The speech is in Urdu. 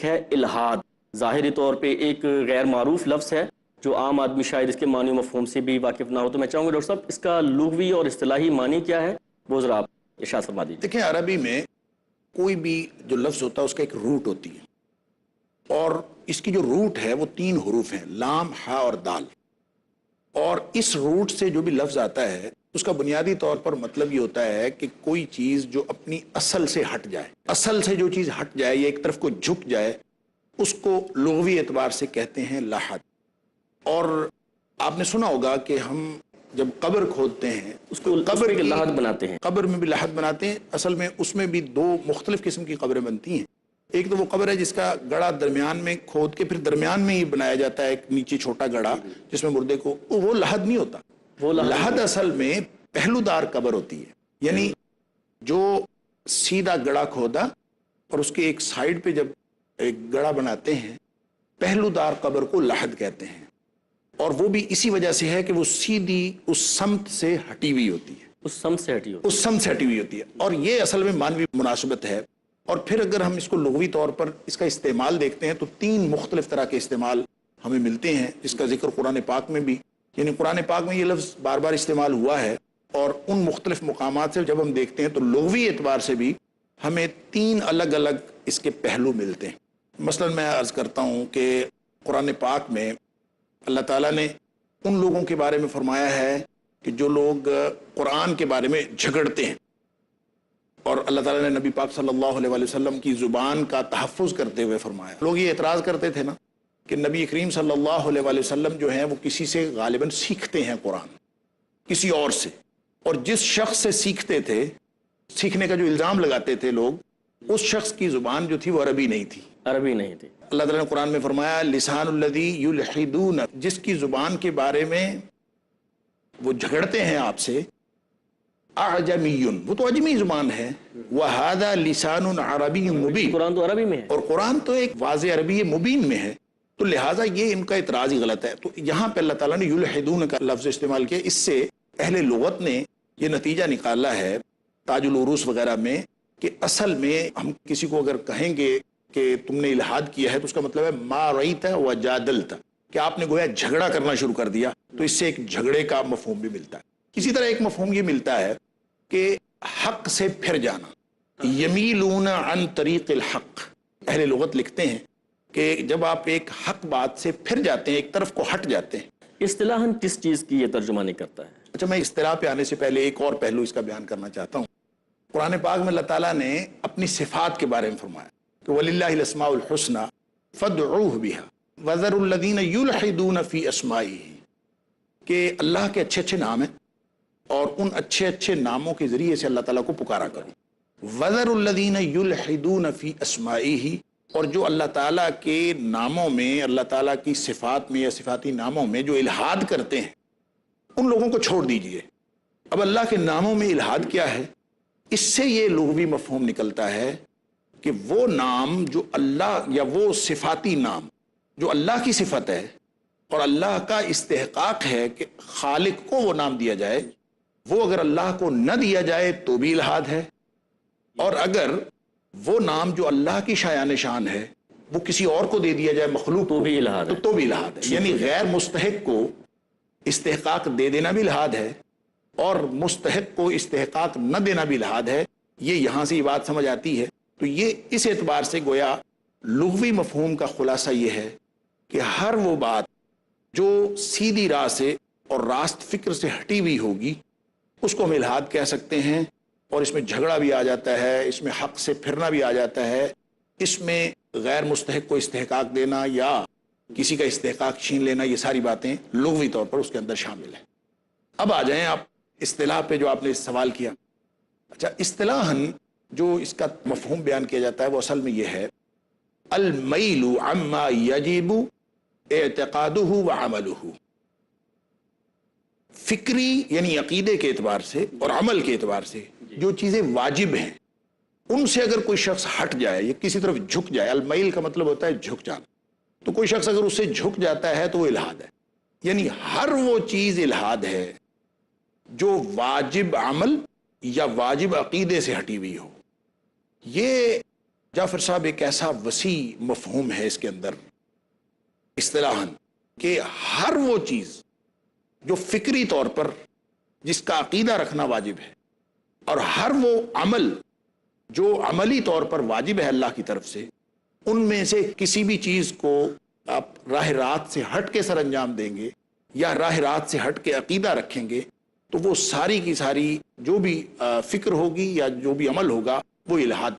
ایک ہے الہاد، ظاہری طور پہ ایک غیر معروف لفظ ہے جو عام آدمی شاید اس کے معنی و مفہوم سے بھی واقف نہ ہو. تو میں چاہوں گا ڈاکٹر صاحب اس کا لغوی اور اصطلاحی معنی کیا ہے، وہ ذرا آپ ارشاد فرما دیجیے. دیکھیں، عربی میں کوئی بھی جو لفظ ہوتا ہے اس کا ایک روٹ ہوتی ہے، اور اس کی جو روٹ ہے وہ 3 حروف ہیں، لام، ہا اور دال. اور اس روٹ سے جو بھی لفظ آتا ہے اس کا بنیادی طور پر مطلب یہ ہوتا ہے کہ کوئی چیز جو اپنی اصل سے ہٹ جائے، اصل سے جو چیز ہٹ جائے یا ایک طرف کو جھک جائے، اس کو لغوی اعتبار سے کہتے ہیں لحد. اور آپ نے سنا ہوگا کہ ہم جب قبر کھودتے ہیں اس کو قبر کی لحد بناتے ہیں، قبر میں بھی لحد بناتے ہیں. اصل میں اس میں بھی 2 مختلف قسم کی قبریں بنتی ہیں. ایک تو وہ قبر ہے جس کا گڑھا درمیان میں کھود کے پھر درمیان میں ہی بنایا جاتا ہے، ایک نیچے چھوٹا گڑھا جس میں مردے کو، وہ لحد نہیں ہوتا. وہ لحد اصل میں پہلو دار قبر ہوتی ہے، یعنی جو سیدھا گڑھا کھودا اور اس کے ایک سائیڈ پہ جب ایک گڑھا بناتے ہیں، پہلو دار قبر کو لحد کہتے ہیں. اور وہ بھی اسی وجہ سے ہے کہ وہ سیدھی اس سمت سے ہٹی ہوئی ہوتی ہے، اس سمت سے ہٹی ہوتی ہے، اس سمت سے ہٹی ہوئی ہوتی ہے. اور یہ اصل میں مانوی مناسبت ہے. اور پھر اگر ہم اس کو لغوی طور پر اس کا استعمال دیکھتے ہیں تو 3 مختلف طرح کے استعمال ہمیں ملتے ہیں، جس کا ذکر قرآن پاک میں بھی، یعنی قرآن پاک میں یہ لفظ بار بار استعمال ہوا ہے. اور ان مختلف مقامات سے جب ہم دیکھتے ہیں تو لغوی اعتبار سے بھی ہمیں 3 الگ الگ اس کے پہلو ملتے ہیں. مثلا میں عرض کرتا ہوں کہ قرآن پاک میں اللہ تعالیٰ نے ان لوگوں کے بارے میں فرمایا ہے کہ جو لوگ قرآن کے بارے میں جھگڑتے ہیں، اور اللہ تعالیٰ نے نبی پاک صلی اللہ علیہ وآلہ وسلم کی زبان کا تحفظ کرتے ہوئے فرمایا. لوگ یہ اعتراض کرتے تھے نا کہ نبی کریم صلی اللہ علیہ وآلہ وسلم جو ہیں وہ کسی سے غالباً سیکھتے ہیں قرآن، کسی اور سے. اور جس شخص سے سیکھتے تھے، سیکھنے کا جو الزام لگاتے تھے لوگ، اس شخص کی زبان جو تھی وہ عربی نہیں تھی، عربی نہیں تھی. اللہ تعالیٰ نے قرآن میں فرمایا لسان الذی یلحدون، جس کی زبان کے بارے میں وہ جھگڑتے ہیں آپ سے، اعجمی، وہ تو عجمی زبان ہے، وہذا لسان عربی مبین، قرآن تو عربی میں ہے، اور قرآن تو ایک واضح عربی مبین میں ہے. تو لہٰذا یہ ان کا اعتراض ہی غلط ہے. تو یہاں پہ اللہ تعالیٰ نے یلحدون کا لفظ استعمال کیا. اس سے اہل لغت نے یہ نتیجہ نکالا ہے تاج العروس وغیرہ میں کہ اصل میں ہم کسی کو اگر کہیں گے کہ تم نے الحاد کیا ہے تو اس کا مطلب ہے ما رأیت وجادلت، کہ آپ نے گویا جھگڑا کرنا شروع کر دیا. تو اس سے ایک جھگڑے کا مفہوم بھی ملتا ہے. اسی طرح ایک مفہوم یہ ملتا ہے کہ حق سے پھر جانا، یمیلون عن طریق الحق. اہل لغت لکھتے ہیں کہ جب آپ ایک حق بات سے پھر جاتے ہیں، ایک طرف کو ہٹ جاتے ہیں. اصطلاحاً کس چیز کی یہ ترجمہ نہیں کرتا ہے؟ اچھا، میں اصطلاح پہ آنے سے پہلے ایک اور پہلو اس کا بیان کرنا چاہتا ہوں. قرآن پاک میں اللہ تعالیٰ نے اپنی صفات کے بارے میں فرمایا کہ وَلِلَّهِ الْأَسْمَاءُ الْحُسْنَى فَادْعُوهُ بِهَا وَذَرُوا الَّذِينَ يُلْحِدُونَ فِي أَسْمَائِهِ، کہ اللہ کے اچھے اچھے نام ہیں اور ان اچھے اچھے ناموں کے ذریعے سے اللہ تعالیٰ کو پکارا کرو. وَذَرُوا الَّذِينَ يُلْحِدُونَ فِي أَسْمَائِهِ، اور جو اللہ تعالیٰ کے ناموں میں، اللہ تعالیٰ کی صفات میں یا صفاتی ناموں میں جو الحاد کرتے ہیں، ان لوگوں کو چھوڑ دیجئے. اب اللہ کے ناموں میں الحاد کیا ہے؟ اس سے یہ لغوی مفہوم نکلتا ہے کہ وہ نام جو اللہ، یا وہ صفاتی نام جو اللہ کی صفت ہے اور اللہ کا استحقاق ہے کہ خالق کو وہ نام دیا جائے، وہ اگر اللہ کو نہ دیا جائے تو بھی الحاد ہے. اور اگر وہ نام جو اللہ کی شایان شان ہے وہ کسی اور کو دے دیا جائے، مخلوق تو بھی الحاد ہے، تو بھی الحاد ہے. یعنی غیر مستحق کو استحقاق دے دینا بھی الحاد ہے اور مستحق کو استحقاق نہ دینا بھی الحاد ہے. یہ یہاں سے یہ بات سمجھ آتی ہے. تو یہ اس اعتبار سے گویا لغوی مفہوم کا خلاصہ یہ ہے کہ ہر وہ بات جو سیدھی راہ سے اور راست فکر سے ہٹی ہوئی ہوگی اس کو ہم الحاد کہہ سکتے ہیں. اور اس میں جھگڑا بھی آ جاتا ہے، اس میں حق سے پھرنا بھی آ جاتا ہے، اس میں غیر مستحق کو استحقاق دینا یا کسی کا استحقاق چھین لینا، یہ ساری باتیں لغوی طور پر اس کے اندر شامل ہیں. اب آ جائیں آپ اصطلاح پہ جو آپ نے سوال کیا. اچھا، اصطلاحاً جو اس کا مفہوم بیان کیا جاتا ہے وہ اصل میں یہ ہے المیل عما یجب اعتقادہ وعملہ. فکری یعنی عقیدے کے اعتبار سے اور عمل کے اعتبار سے جو چیزیں واجب ہیں ان سے اگر کوئی شخص ہٹ جائے یا کسی طرف جھک جائے، المیل کا مطلب ہوتا ہے جھک جانا، تو کوئی شخص اگر اس سے جھک جاتا ہے تو وہ الحاد ہے. یعنی ہر وہ چیز الحاد ہے جو واجب عمل یا واجب عقیدے سے ہٹی ہوئی ہو. یہ جعفر صاحب ایک ایسا وسیع مفہوم ہے اس کے اندر اصطلاحاً کہ ہر وہ چیز جو فکری طور پر جس کا عقیدہ رکھنا واجب ہے اور ہر وہ عمل جو عملی طور پر واجب ہے اللہ کی طرف سے، ان میں سے کسی بھی چیز کو آپ راہ راست سے ہٹ کے سر انجام دیں گے یا راہ راست سے ہٹ کے عقیدہ رکھیں گے تو وہ ساری کی ساری جو بھی فکر ہوگی یا جو بھی عمل ہوگا وہ الہاد